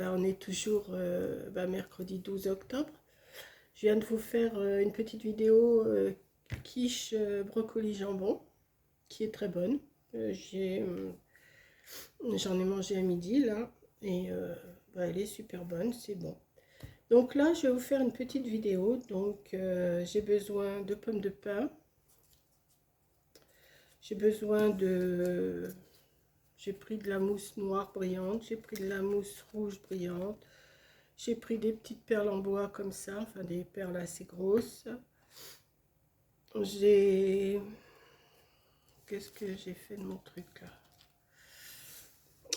on est toujours mercredi 12 octobre. Je viens de vous faire une petite vidéo quiche brocoli jambon qui est très bonne. J'en ai mangé à midi là et elle est super bonne, c'est bon. Donc là, je vais vous faire une petite vidéo. Donc j'ai besoin de pommes de pin. J'ai besoin de... J'ai pris de la mousse noire brillante, j'ai pris de la mousse rouge brillante, j'ai pris des petites perles en bois comme ça, enfin des perles assez grosses. J'ai... Qu'est-ce que j'ai fait de mon truc là?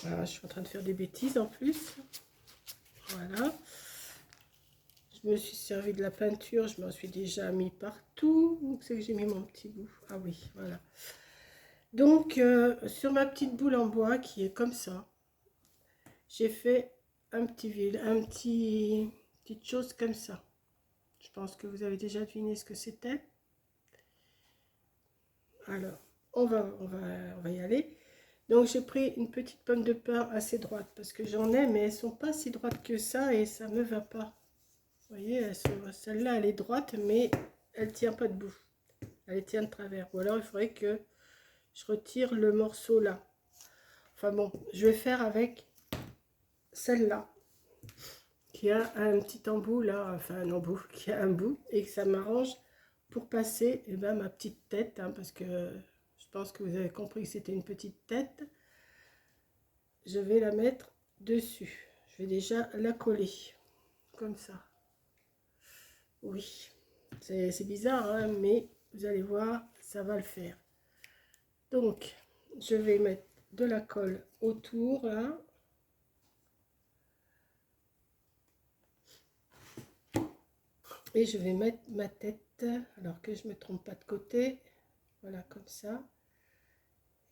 Ah, je suis en train de faire des bêtises en plus. Voilà. Je me suis servi de la peinture, je m'en suis déjà mis partout. Donc c'est que j'ai mis mon petit bout. Ah oui, voilà. Donc sur ma petite boule en bois qui est comme ça, j'ai fait petite chose comme ça. Je pense que vous avez déjà deviné ce que c'était. Alors, on va y aller. Donc j'ai pris une petite pomme de pin assez droite parce que j'en ai, mais elles sont pas si droites que ça et ça me va pas. Vous voyez, celle-là elle est droite, mais elle tient pas debout. Elle tient de travers. Ou alors il faudrait que je retire le morceau là. Enfin bon, je vais faire avec celle-là qui a un petit embout là, enfin un embout qui a un bout et que ça m'arrange pour passer ma petite tête, hein, parce que je pense que vous avez compris que c'était une petite tête. Je vais la mettre dessus. Je vais déjà la coller comme ça. Oui, c'est bizarre, hein, mais vous allez voir, ça va le faire. Donc, je vais mettre de la colle autour là. Et je vais mettre ma tête, alors que je ne me trompe pas de côté, voilà comme ça,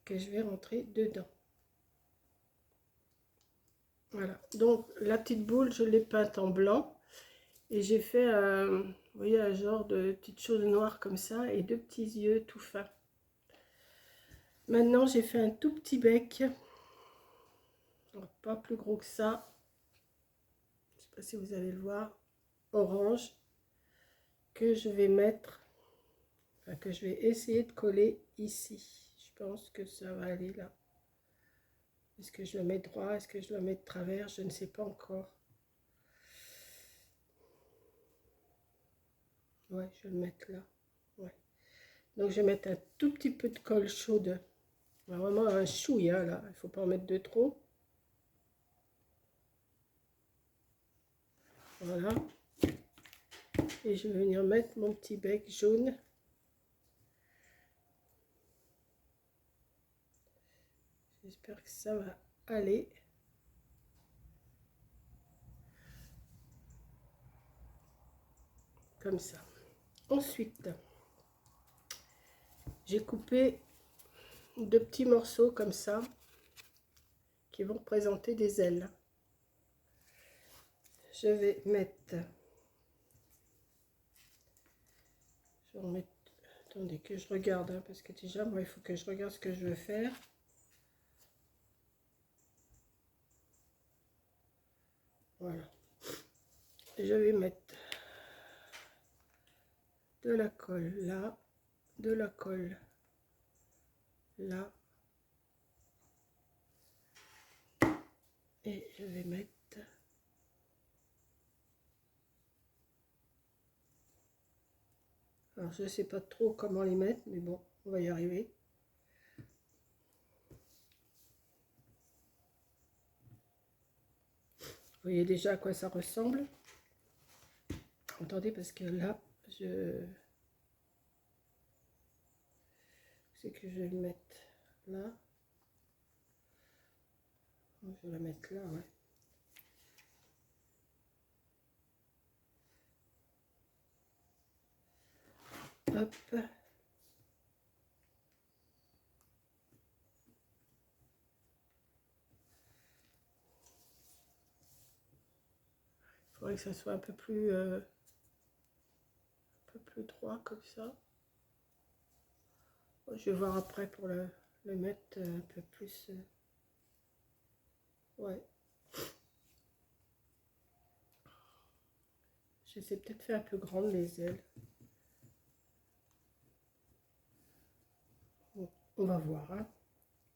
que je vais rentrer dedans. Voilà, donc la petite boule, je l'ai peinte en blanc et j'ai fait, vous voyez, un genre de petites choses noires comme ça et deux petits yeux tout fins. Maintenant, j'ai fait un tout petit bec, pas plus gros que ça, je ne sais pas si vous allez le voir, orange, que je vais mettre, enfin, que je vais essayer de coller ici. Je pense que ça va aller là. Est-ce que je le mets droit? Est-ce que je le mets de travers? Je ne sais pas encore. Ouais, je vais le mettre là. Ouais. Donc je vais mettre un tout petit peu de colle chaude. Vraiment un chouïa là. Il ne faut pas en mettre de trop. Voilà. Et je vais venir mettre mon petit bec jaune. J'espère que ça va aller. Comme ça. Ensuite, j'ai coupé deux petits morceaux comme ça qui vont représenter des ailes. Je vais mettre... Je vais remettre... Attendez que je regarde, hein, parce que déjà, moi, il faut que je regarde ce que je veux faire. Voilà. Je vais mettre de la colle là, de la colle là, et je vais mettre alors je sais pas trop comment les mettre, mais bon, on va y arriver. Vous voyez déjà à quoi ça ressemble. Attendez, parce que là je sais que je vais le mettre là, je vais la mettre là, ouais. Hop. Il faudrait que ça soit un peu plus droit comme ça. Je vais voir après pour le mettre un peu plus. Ouais. Je les ai peut-être fait un peu grandes les ailes. Bon, on va voir, hein.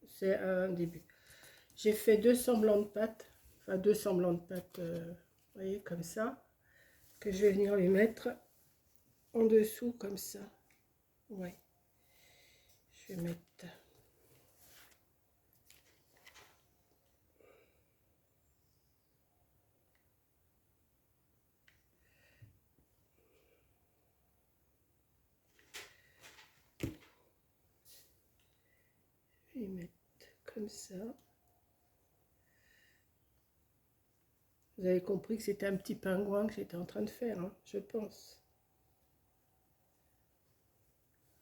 C'est un début. J'ai fait 2 semblants de pâte, enfin 2 semblants de pâte, vous voyez, comme ça, que je vais venir lui mettre en dessous, comme ça. Ouais. Je vais mettre... Je vais mettre comme ça. Vous avez compris que c'était un petit pingouin que j'étais en train de faire, hein, je pense.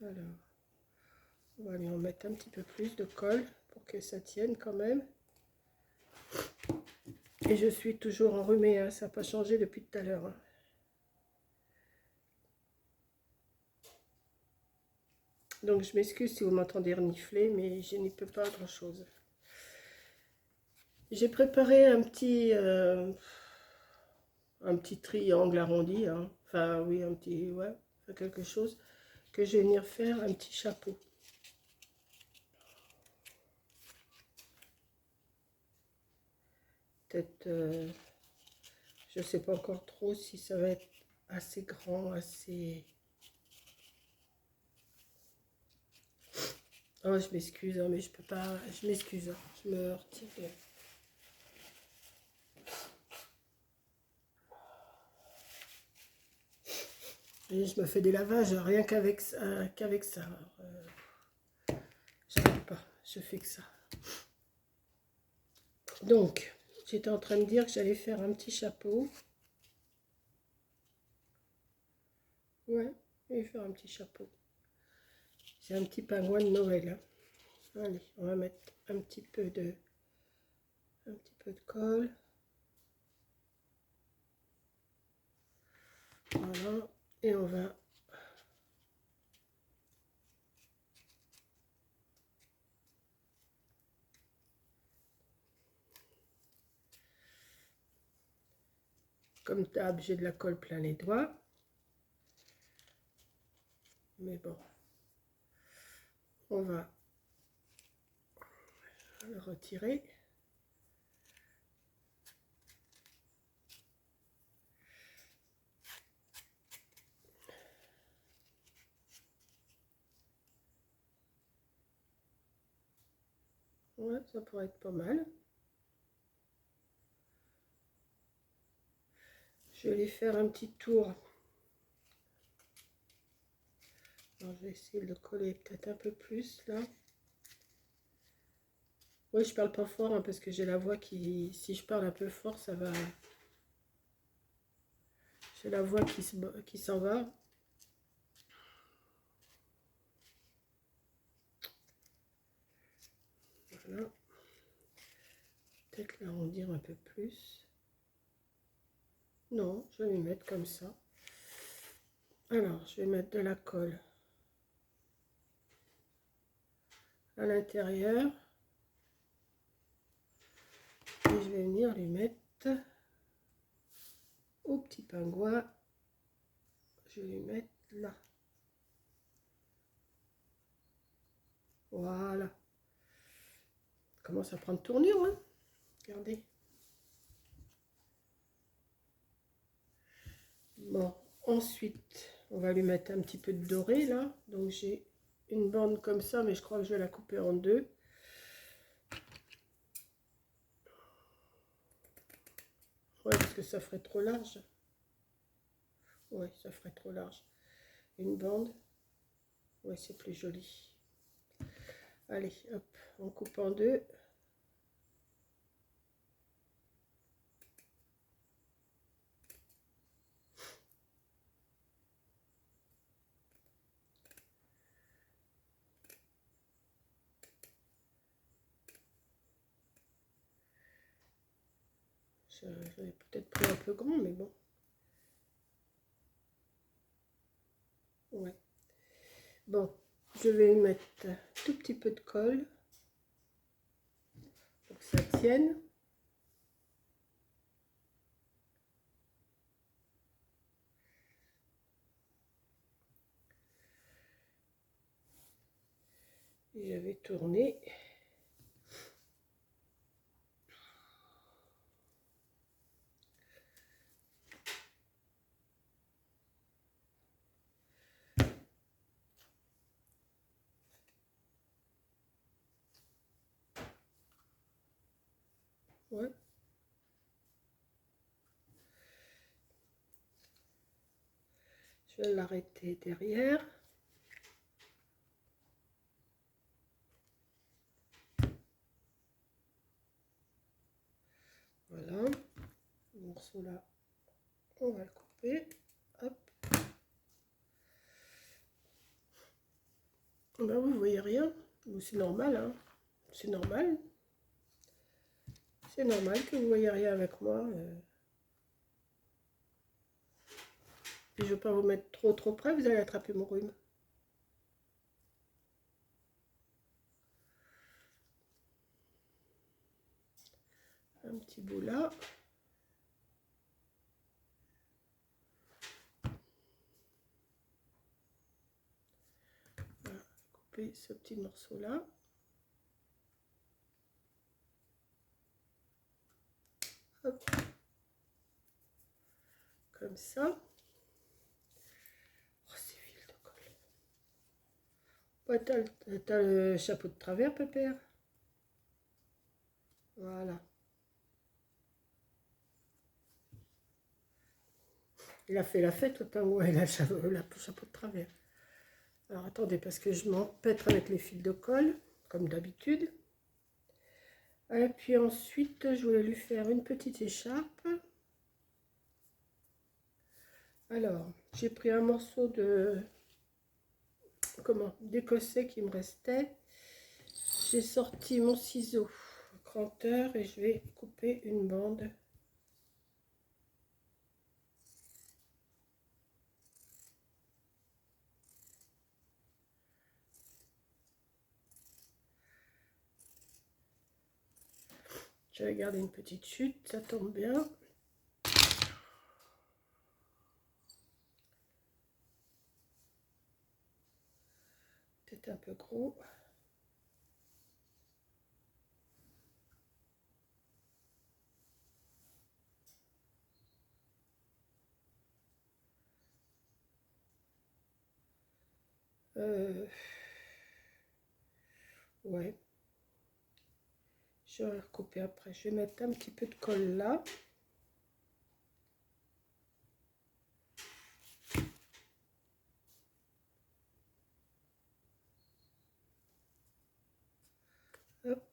Alors, on va lui en mettre un petit peu plus de colle pour que ça tienne quand même. Et je suis toujours enrhumée, hein, ça n'a pas changé depuis tout à l'heure. Hein. Donc je m'excuse si vous m'entendez renifler, mais je n'y peux pas grand-chose. J'ai préparé un petit triangle arrondi, hein. Enfin oui, un petit, ouais, quelque chose que je vais venir faire un petit chapeau. Peut-être, je sais pas encore trop si ça va être assez grand, assez... Oh, je m'excuse, hein, mais je peux pas, je m'excuse, hein, je me retire. Et je me fais des lavages rien qu'avec ça. J'arrête pas, je fais que ça. Donc, j'étais en train de dire que j'allais faire un petit chapeau. Ouais, je vais faire un petit chapeau. C'est un petit pingouin de Noël. Hein. Allez, on va mettre un petit peu de colle. Voilà, et on va comme d'hab, j'ai de la colle plein les doigts. Mais bon, on va le retirer. Ouais, ça pourrait être pas mal. Je vais lui faire un petit tour. Alors, je vais essayer de le coller peut-être un peu plus là. Oui, je parle pas fort hein, parce que j'ai la voix qui... Si je parle un peu fort, ça va... J'ai la voix qui s'en va. Voilà. Peut-être l'arrondir un peu plus. Non, je vais lui mettre comme ça. Alors, je vais mettre de la colle à l'intérieur. Et je vais venir lui mettre au petit pingouin. Je vais lui mettre là. Voilà. Commence à prendre tournure, hein. Regardez. Bon, ensuite, on va lui mettre un petit peu de doré, là. Donc, j'ai une bande comme ça, mais je crois que je vais la couper en deux. Ouais, parce que ça ferait trop large. Ouais, ça ferait trop large. Une bande. Ouais, c'est plus joli. Allez, hop, on coupe en deux. J'avais peut-être pris un peu grand, mais bon. Ouais. Bon, je vais mettre un tout petit peu de colle pour que ça tienne. tourner. Ouais. Je vais l'arrêter derrière. Voilà. Le morceau là, on va le couper. Hop. Ben, vous voyez rien. C'est normal, hein. C'est normal. C'est normal que vous voyez rien avec moi. Et je ne veux pas vous mettre trop près, vous allez attraper mon rhume. Un petit bout là. Voilà, couper ce petit morceau là. Hop. Comme ça. Oh, ces fils de colle. Ouais, t'as le chapeau de travers, pépère. Voilà. Il a fait la fête autant que ouais, il a le chapeau de travers. Alors attendez, parce que je m'empêtre avec les fils de colle, comme d'habitude. Et puis ensuite, je voulais lui faire une petite écharpe. Alors, j'ai pris un morceau de d'écossais qui me restait. J'ai sorti mon ciseau cranteur et je vais couper une bande. Je vais garder une petite chute, ça tombe bien. Peut-être un peu gros. Ouais. Je vais recouper après. Je vais mettre un petit peu de colle là. Hop.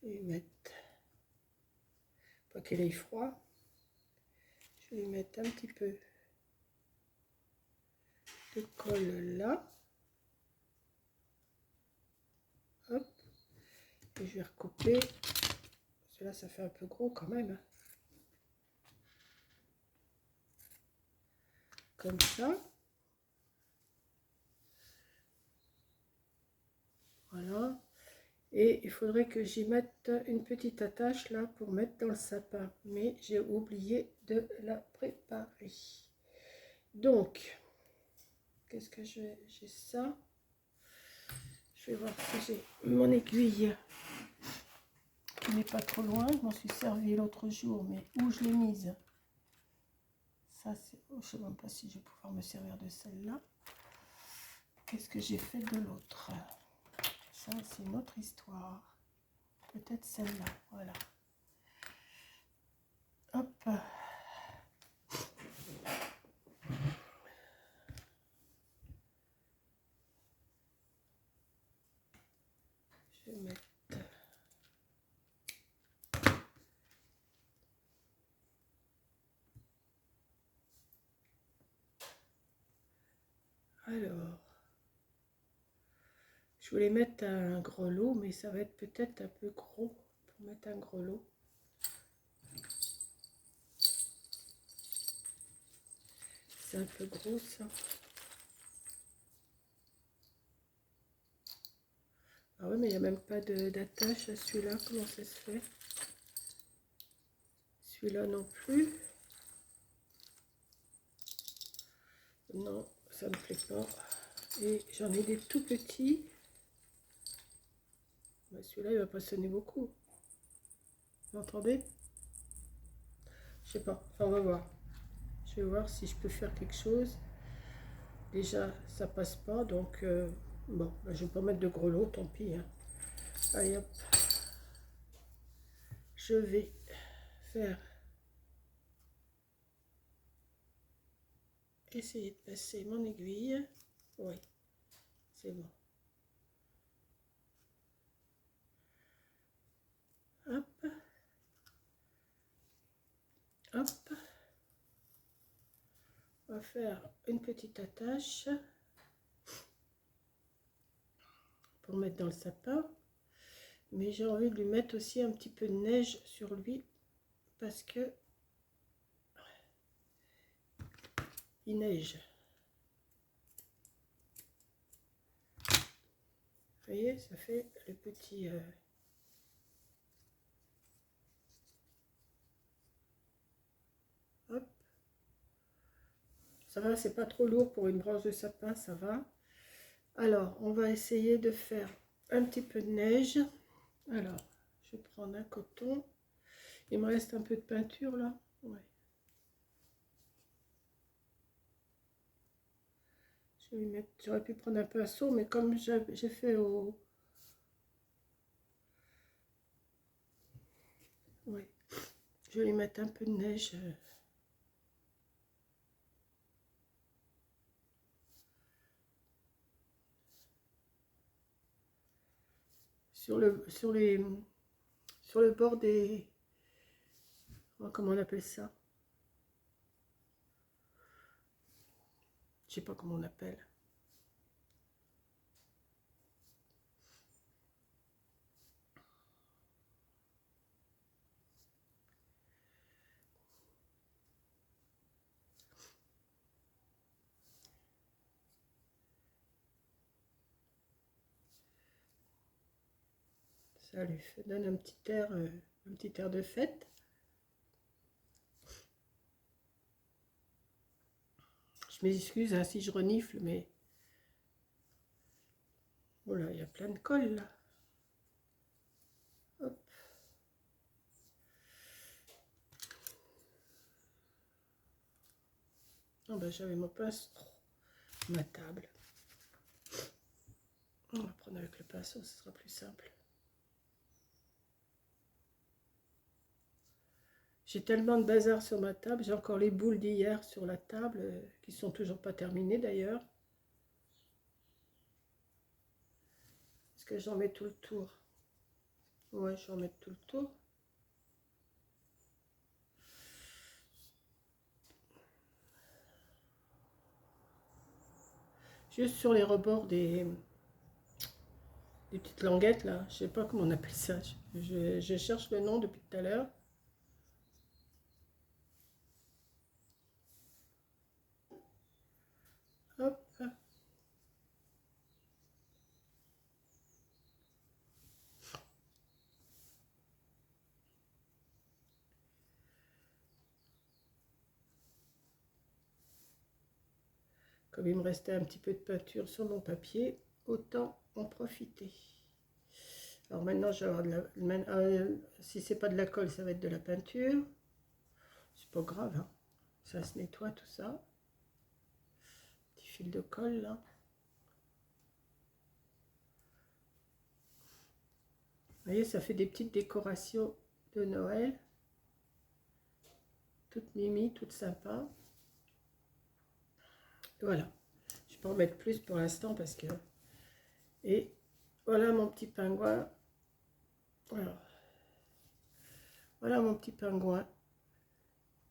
Et mettre, pas qu'il ait froid, je vais lui mettre un petit peu de colle là. Hop. Et je vais recouper. Cela, ça fait un peu gros quand même. Comme ça. Voilà. Et il faudrait que j'y mette une petite attache là pour mettre dans le sapin. Mais j'ai oublié de la préparer. Donc, qu'est-ce que j'ai ça. Je vais voir si j'ai mon aiguille qui n'est pas trop loin. Je m'en suis servi l'autre jour, mais où je l'ai mise? Ça, c'est... je ne sais même pas si je vais pouvoir me servir de celle-là. Qu'est-ce que j'ai fait de l'autre? Ça, c'est une autre histoire. Peut-être celle-là, voilà. Hop. Je vais mettre... Alors... je voulais mettre un grelot, mais ça va être peut-être un peu gros pour mettre un grelot. C'est un peu gros, ça. Ah ouais, mais il n'y a même pas d'attache à celui-là. Comment ça se fait? Celui-là non plus. Non, ça me plaît pas. Et j'en ai des tout petits. Ben, celui-là, il va pas sonner beaucoup. Vous entendez? Je sais pas. Enfin, on va voir. Je vais voir si je peux faire quelque chose. Déjà, ça passe pas. Donc, bon, ben, je vais pas mettre de grelots, tant pis. Hein. Allez, hop. Je vais faire... Essayer de passer mon aiguille. Oui, c'est bon. Hop. Hop. On va faire une petite attache pour mettre dans le sapin. Mais j'ai envie de lui mettre aussi un petit peu de neige sur lui parce que il neige. Vous voyez, ça fait le petit... Hop. Ça va, c'est pas trop lourd pour une branche de sapin, ça va. Alors, on va essayer de faire un petit peu de neige. Alors, je vais prendre un coton. Il me reste un peu de peinture là. Ouais. Je vais lui mettre, j'aurais pu prendre un pinceau, mais comme j'ai fait au... Ouais. Je vais lui mettre un peu de neige. Sur le bord des... Comment on appelle ça? Je sais pas comment on appelle. Ça lui donne un petit air de fête. Je m'excuse hein, si je renifle, mais voilà, il y a plein de colle là. Hop. Oh ben, j'avais mon pinceau, ma table. On va prendre avec le pinceau, ce sera plus simple. J'ai tellement de bazar sur ma table, j'ai encore les boules d'hier sur la table, qui sont toujours pas terminées d'ailleurs. Est-ce que j'en mets tout le tour? Ouais, je vais en mettre tout le tour. Juste sur les rebords des petites languettes là, je sais pas comment on appelle ça. Je cherche le nom depuis tout à l'heure. Hop. Comme il me restait un petit peu de peinture sur mon papier, autant en profiter. Alors maintenant, je vais avoir de la... si c'est pas de la colle, ça va être de la peinture. C'est pas grave, hein. Ça se nettoie tout ça. Petit fil de colle là. Vous voyez, ça fait des petites décorations de Noël. Toutes mimi, toutes sympas. Voilà. Je peux en mettre plus pour l'instant parce que... Et voilà mon petit pingouin. Alors, voilà mon petit pingouin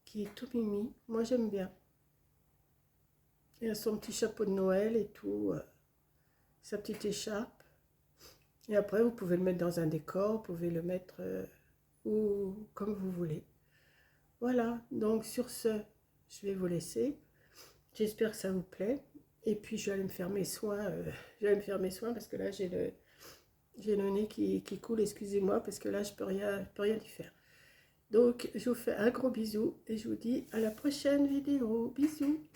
qui est tout mimi. Moi, j'aime bien. Il a son petit chapeau de Noël et tout. Sa petite écharpe. Et après, vous pouvez le mettre dans un décor. Vous pouvez le mettre où, comme vous voulez. Voilà. Donc, sur ce, je vais vous laisser. J'espère que ça vous plaît. Et puis, je vais aller me faire mes soins. Je vais aller me faire mes soins parce que là, j'ai le nez qui coule. Excusez-moi parce que là, je peux rien y faire. Donc, je vous fais un gros bisou et je vous dis à la prochaine vidéo. Bisous.